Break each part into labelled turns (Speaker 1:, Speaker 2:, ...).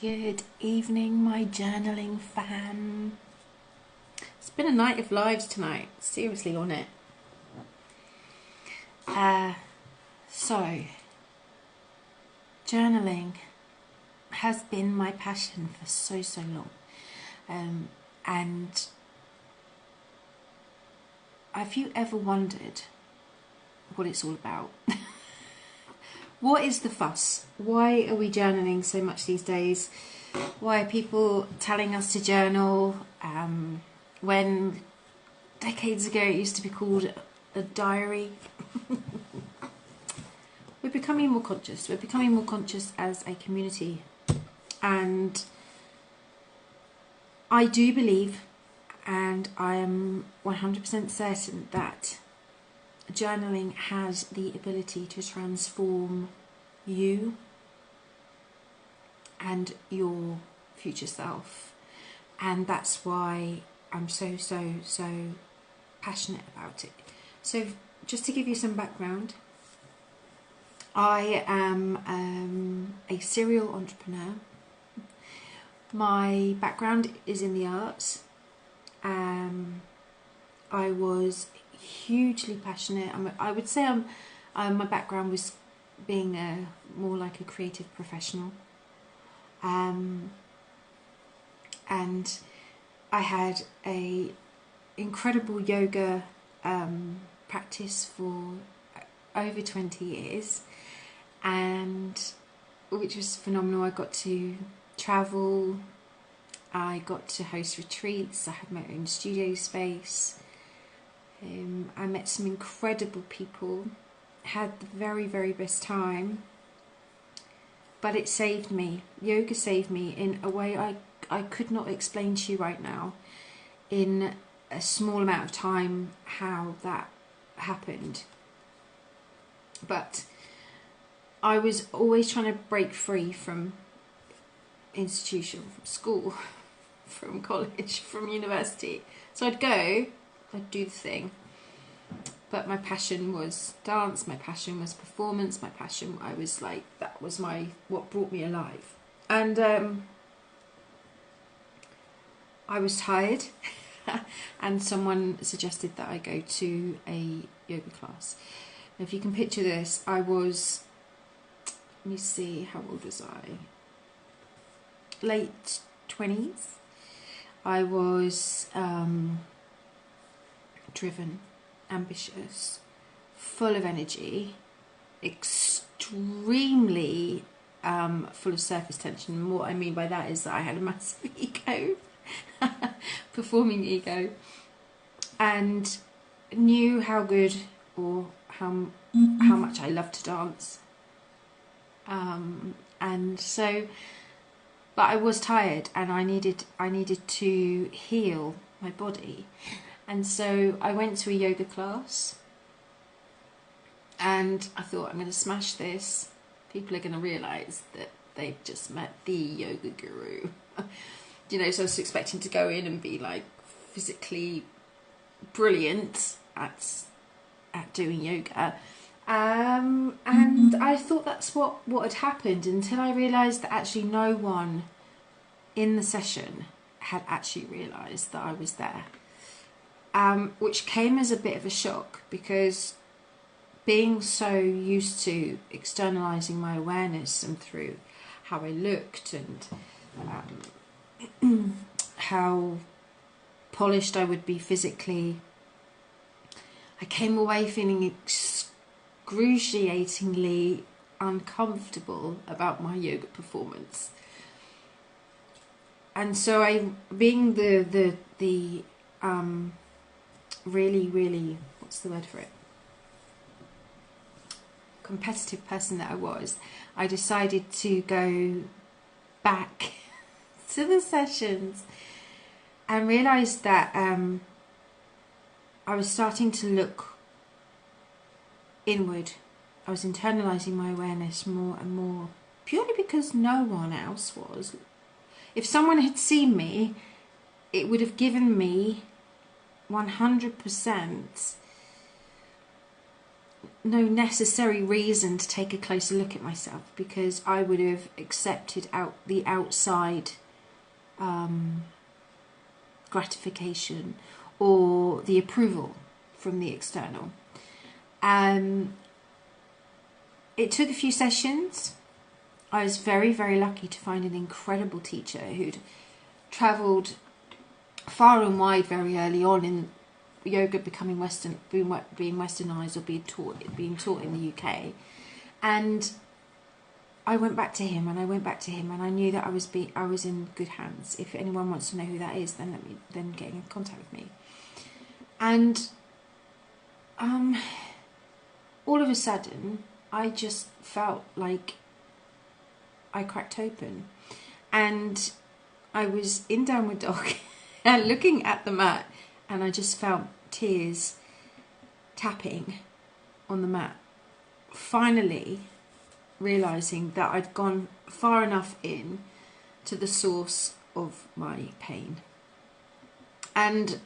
Speaker 1: Good evening, my journaling fam. It's been a night of lives tonight, seriously on it. So, journaling has been my passion for so long. And have you ever wondered what it's all about? What is the fuss? Why are we journaling so much these days? Why are people telling us to journal when decades ago it used to be called a diary? We're becoming more conscious. We're becoming more conscious as a community. And I do believe, and I am 100% certain that journaling has the ability to transform you and your future self, and that's why I'm so passionate about it. So just to give you some background, I am a serial entrepreneur. My background is in the arts. I was hugely passionate. I would say my background was being more like a creative professional, and I had a incredible yoga practice for over 20 years, and which was phenomenal. I got to travel, I got to host retreats, I had my own studio space. I met some incredible people, had the very best time, but it saved me. Yoga saved me in a way I could not explain to you right now in a small amount of time how that happened. But I was always trying to break free from institution, from school, from college, from university. So I'd do the thing, but my passion was dance, my passion was performance, my passion, I was like, that was what brought me alive. And I was tired and someone suggested that I go to a yoga class. Now, if you can picture this, I was, let me see, how old was I? Late 20s. I was driven, ambitious, full of energy, extremely full of surface tension. And what I mean by that is that I had a massive ego, performing ego, and knew how good or how much I loved to dance. And so, but I was tired, and I needed to heal my body. And so I went to a yoga class, and I thought, I'm going to smash this. People are going to realise that they've just met the yoga guru. So I was expecting to go in and be like physically brilliant at doing yoga. And I thought that's what had happened, until I realised that actually no one in the session had actually realised that I was there. Which came as a bit of a shock, because being so used to externalizing my awareness and through how I looked and how polished I would be physically, I came away feeling excruciatingly uncomfortable about my yoga performance. And so being the really, what's the word for it, competitive person that I was, I decided to go back to the sessions and realised that I was starting to look inward. I was internalising my awareness more and more, purely because no one else was. If someone had seen me, it would have given me 100% no necessary reason to take a closer look at myself, because I would have accepted the outside gratification or the approval from the external. It took a few sessions. I was very, very lucky to find an incredible teacher who'd travelled far and wide very early on in yoga being westernized or being taught in the UK. And I went back to him, and I knew that I was in good hands. If anyone wants to know who that is, then get in contact with me. And all of a sudden, I just felt like I cracked open, and I was in downward dog and looking at the mat, and I just felt tears tapping on the mat, finally realising that I'd gone far enough in to the source of my pain. And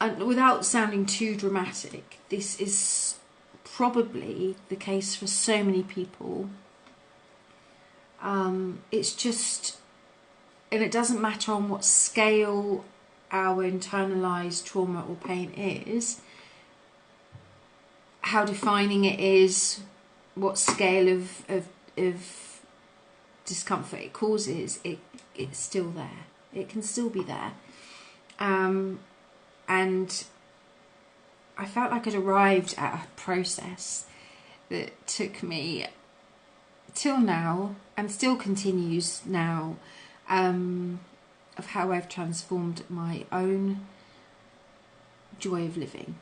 Speaker 1: without sounding too dramatic, this is probably the case for so many people. It's just, and it doesn't matter on what scale our internalized trauma or pain is, how defining it is, what scale of discomfort it causes, it's still there. It can still be there. And I felt like I'd arrived at a process that took me till now, and still continues now, of how I've transformed my own joy of living.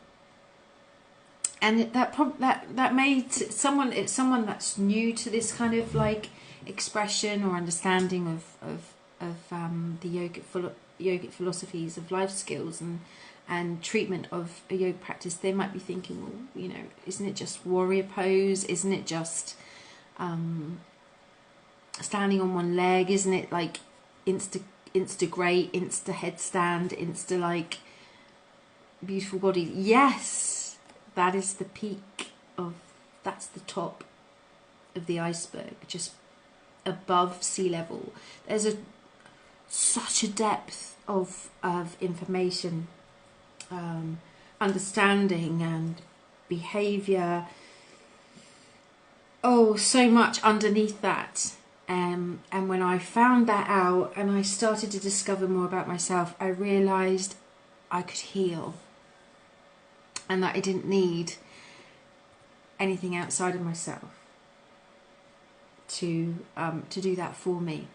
Speaker 1: And that made someone that's new to this kind of like expression or understanding of the yogic philosophies of life skills and treatment of a yoga practice, they might be thinking, well, you know, isn't it just warrior pose? Isn't it just standing on one leg? Isn't it like insta great, insta headstand, insta like beautiful body? Yes, that is the peak that's the top of the iceberg, just above sea level. There's such a depth of information, understanding and behaviour. Oh, so much underneath that. And when I found that out and I started to discover more about myself, I realised I could heal, and that I didn't need anything outside of myself to do that for me.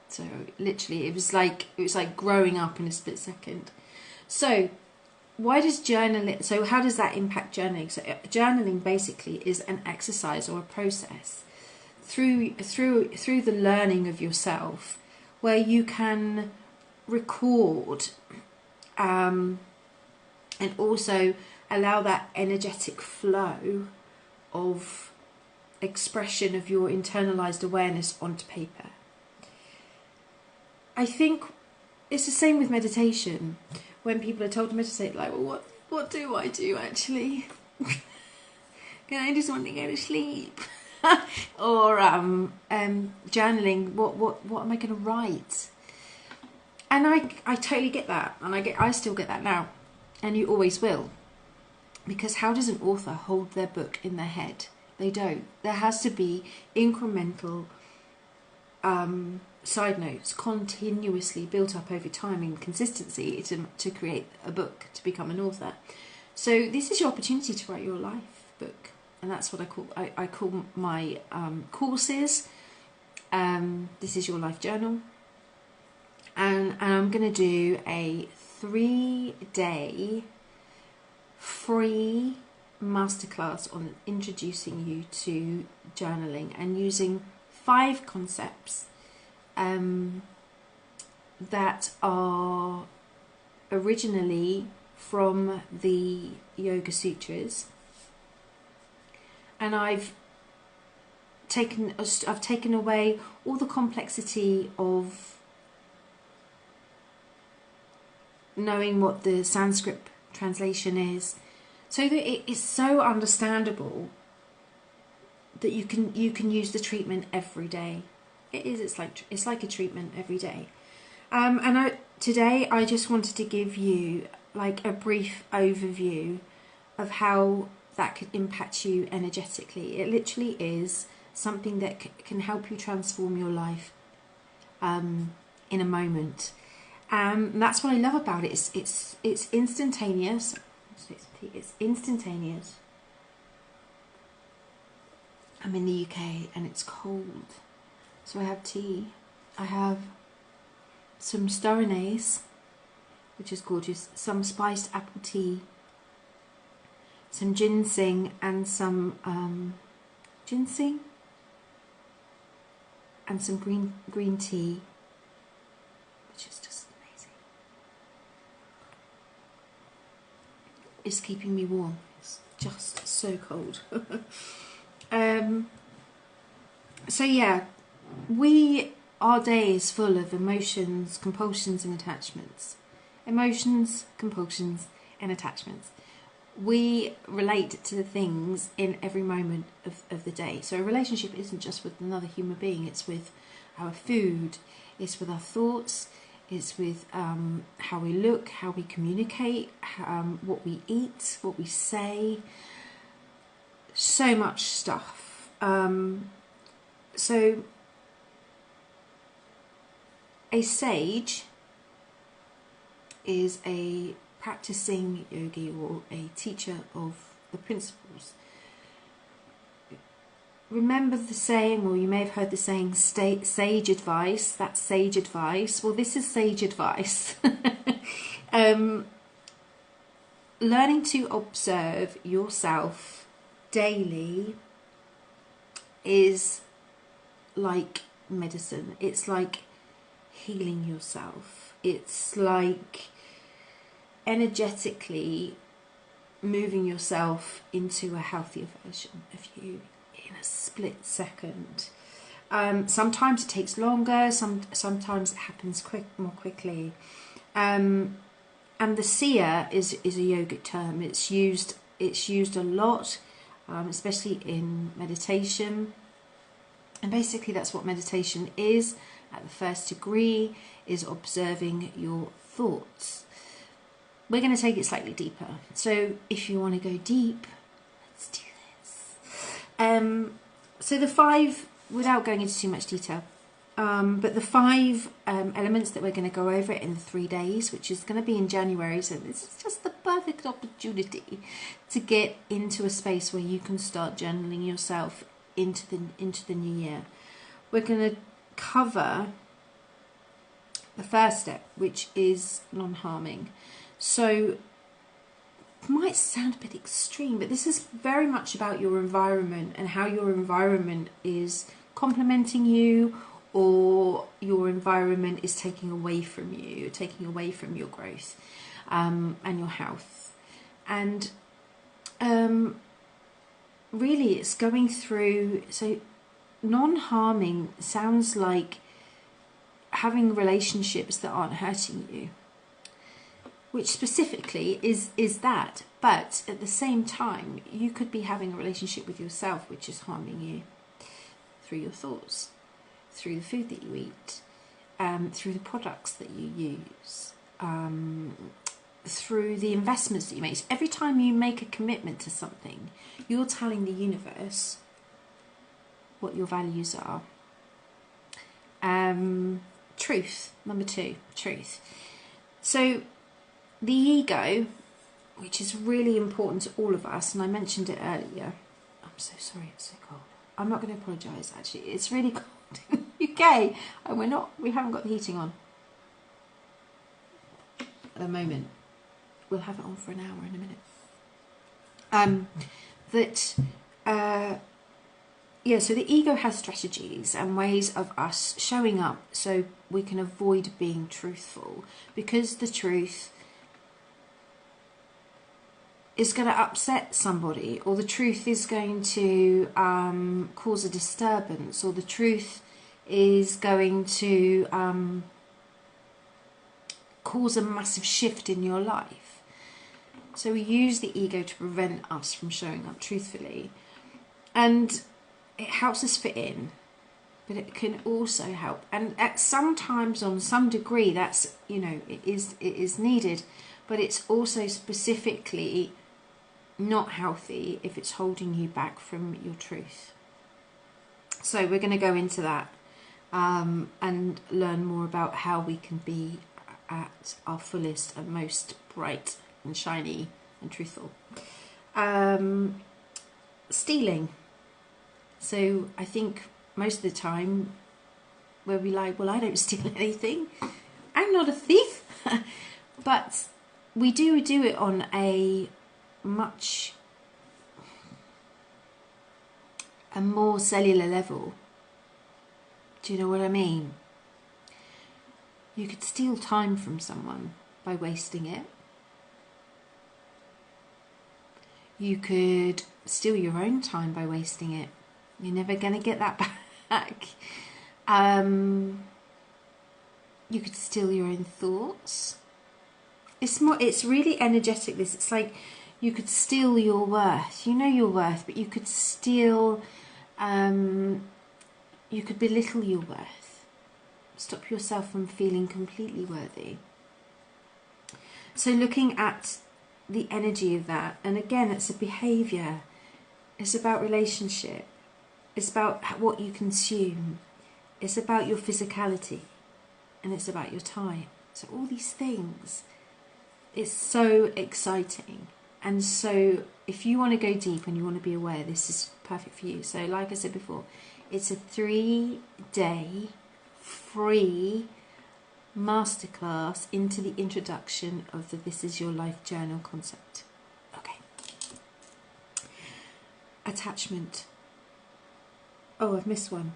Speaker 1: So literally, it was like growing up in a split second. So why does journaling? So how does that impact journaling? So journaling basically is an exercise or a process through the learning of yourself, where you can record and also allow that energetic flow of expression of your internalized awareness onto paper. I think it's the same with meditation. When people are told to meditate, like, well, what do I do actually? I just want to go to sleep. Or journaling, what am I going to write? And I totally get that, and I still get that now, and you always will, because how does an author hold their book in their head? They don't. There has to be incremental side notes continuously built up over time in consistency to create a book, to become an author. So this is your opportunity to write your life book. And that's what I call my courses. This is your life journal, and I'm going to do a 3-day free masterclass on introducing you to journaling and using 5 concepts that are originally from the Yoga Sutras. And I've taken away all the complexity of knowing what the Sanskrit translation is, so that it is so understandable that you can use the treatment every day. It is. It's like a treatment every day. Today I just wanted to give you like a brief overview of how that could impact you energetically. It literally is something that can help you transform your life in a moment. And that's what I love about it. It's instantaneous. It's instantaneous. I'm in the UK and it's cold, so I have tea. I have some star anise, which is gorgeous, some spiced apple tea, some ginseng and some ginseng and some green tea, which is just amazing. It's keeping me warm. It's just so cold. So yeah, our day is full of emotions, compulsions and attachments. Emotions, compulsions and attachments. We relate to the things in every moment of the day. So a relationship isn't just with another human being, it's with our food, it's with our thoughts, it's with how we look, how we communicate, what we eat, what we say. So much stuff. So a sage is a practicing yogi or a teacher of the principles. Remember the saying, or you may have heard the saying, sage advice. That's sage advice. Well, this is sage advice. Learning to observe yourself daily is like medicine. It's like healing yourself. It's like energetically moving yourself into a healthier version of you in a split second. Sometimes it takes longer, sometimes it happens more quickly. And the seer is a yogic term. It's used a lot, especially in meditation. And basically that's what meditation is at the first degree, is observing your thoughts. We're going to take it slightly deeper. So if you want to go deep, let's do this. So the 5, without going into too much detail, but the 5 elements that we're going to go over in the 3 days, which is going to be in January. So this is just the perfect opportunity to get into a space where you can start journaling yourself into the new year. We're going to cover the first step, which is non-harming. So it might sound a bit extreme, but this is very much about your environment and how your environment is complementing you, or your environment is taking away from you, taking away from your growth and your health. And really it's going through, so non-harming sounds like having relationships that aren't hurting you, which specifically is that. But at the same time, you could be having a relationship with yourself which is harming you through your thoughts, through the food that you eat, through the products that you use, through the investments that you make. So every time you make a commitment to something, you're telling the universe what your values are. Truth, number 2, truth. So the ego, which is really important to all of us, and I mentioned it earlier. I'm so sorry it's so cold. I'm not going to apologise, actually. It's really cold in the UK, and we haven't got the heating on at the moment. We'll have it on for an hour in a minute. So the ego has strategies and ways of us showing up so we can avoid being truthful, because the truth is going to upset somebody, or the truth is going to cause a disturbance, or the truth is going to cause a massive shift in your life. So we use the ego to prevent us from showing up truthfully. And it helps us fit in, but it can also help. And at sometimes, on some degree, that's, you know, it is needed, but it's also specifically not healthy if it's holding you back from your truth. So we're going to go into that and learn more about how we can be at our fullest and most bright and shiny and truthful. Stealing. So I think most of the time where we like, well, I don't steal anything, I'm not a thief. But we do it on a more cellular level. Do you know what I mean? You could steal time from someone by wasting it. You could steal your own time by wasting it. You're never going to get that back. You could steal your own thoughts. It's really energetic, this. It's like you could steal your worth. You know your worth, but you could steal, you could belittle your worth. Stop yourself from feeling completely worthy. So looking at the energy of that, and again, it's a behaviour. It's about relationship. It's about what you consume. It's about your physicality. And it's about your time. So all these things, it's so exciting. And so if you want to go deep and you want to be aware, this is perfect for you. So like I said before, it's a 3-day free masterclass into the introduction of the This Is Your Life Journal concept. Okay. Attachment. Oh, I've missed one.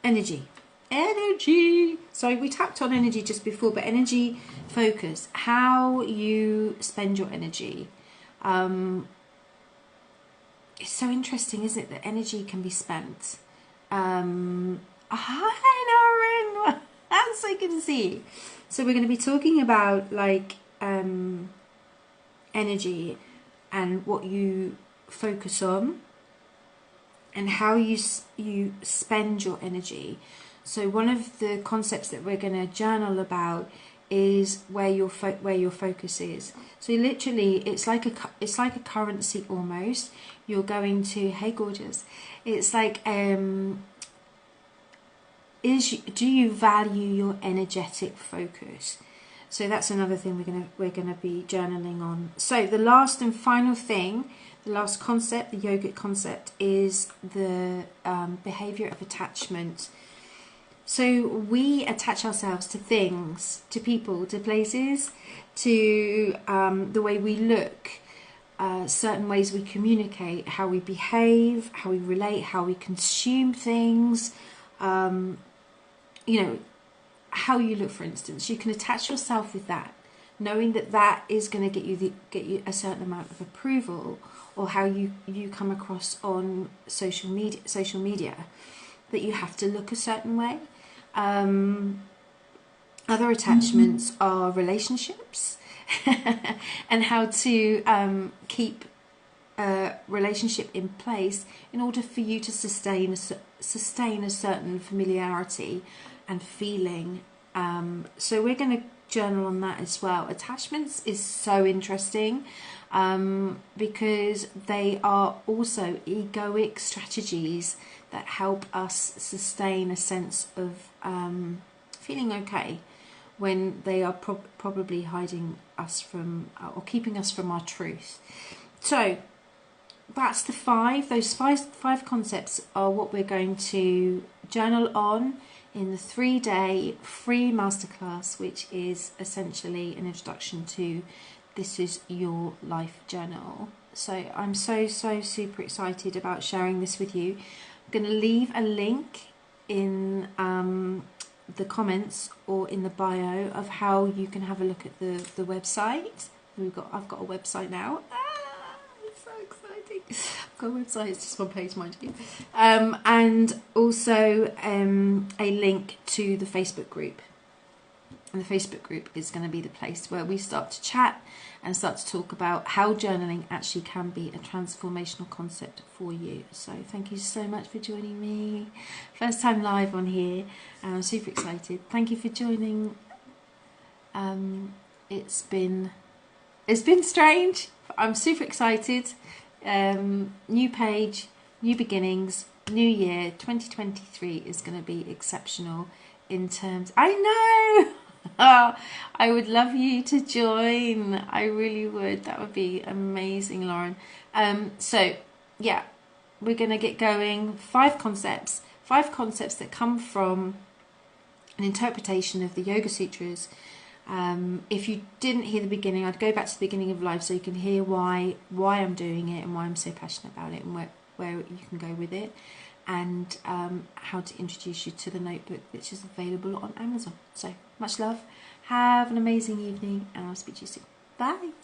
Speaker 1: Energy. Energy. So we tapped on energy just before, but energy focus, how you spend your energy. It's so interesting, isn't it, that energy can be spent. Hi, Lauren. That's so good to see. So we're going to be talking about like energy and what you focus on and how you spend your energy. So one of the concepts that we're going to journal about is where your focus is. So literally, it's like a currency almost. You're going to, hey gorgeous. It's like do you value your energetic focus? So that's another thing we're gonna be journaling on. So the last and final thing, the last concept, the yogic concept, is the behavior of attachment. So we attach ourselves to things, to people, to places, to the way we look, certain ways we communicate, how we behave, how we relate, how we consume things, you know, how you look, for instance. You can attach yourself with that, knowing that that is going to get you a certain amount of approval, or how you come across on social media, that you have to look a certain way. Other attachments are relationships and how to keep a relationship in place in order for you to sustain a certain familiarity and feeling. So we're going to journal on that as well. Attachments is so interesting because they are also egoic strategies that help us sustain a sense of feeling okay when they are probably hiding us from or keeping us from our truth. So that's the those five concepts are what we're going to journal on in the 3-day free masterclass, which is essentially an introduction to This Is Your Life Journal. So I'm so super excited about sharing this with you. I'm going to leave a link in the comments or in the bio of how you can have a look at the website. I've got a website now. It's so exciting. I've got a website, it's just one page, mind you. And also a link to the Facebook group. And the Facebook group is going to be the place where we start to chat and start to talk about how journaling actually can be a transformational concept for you. So thank you so much for joining me. First time live on here, and I'm super excited. Thank you for joining. It's been strange. I'm super excited. New page, new beginnings, new year. 2023 is going to be exceptional in terms. I know. I would love you to join. I really would. That would be amazing, Lauren. So yeah, we're going to get going. 5 concepts that come from an interpretation of the Yoga Sutras. If you didn't hear the beginning, I'd go back to the beginning of live so you can hear why I'm doing it and why I'm so passionate about it, and where you can go with it, and how to introduce you to the notebook, which is available on Amazon. So much love, have an amazing evening, and I'll speak to you soon. Bye.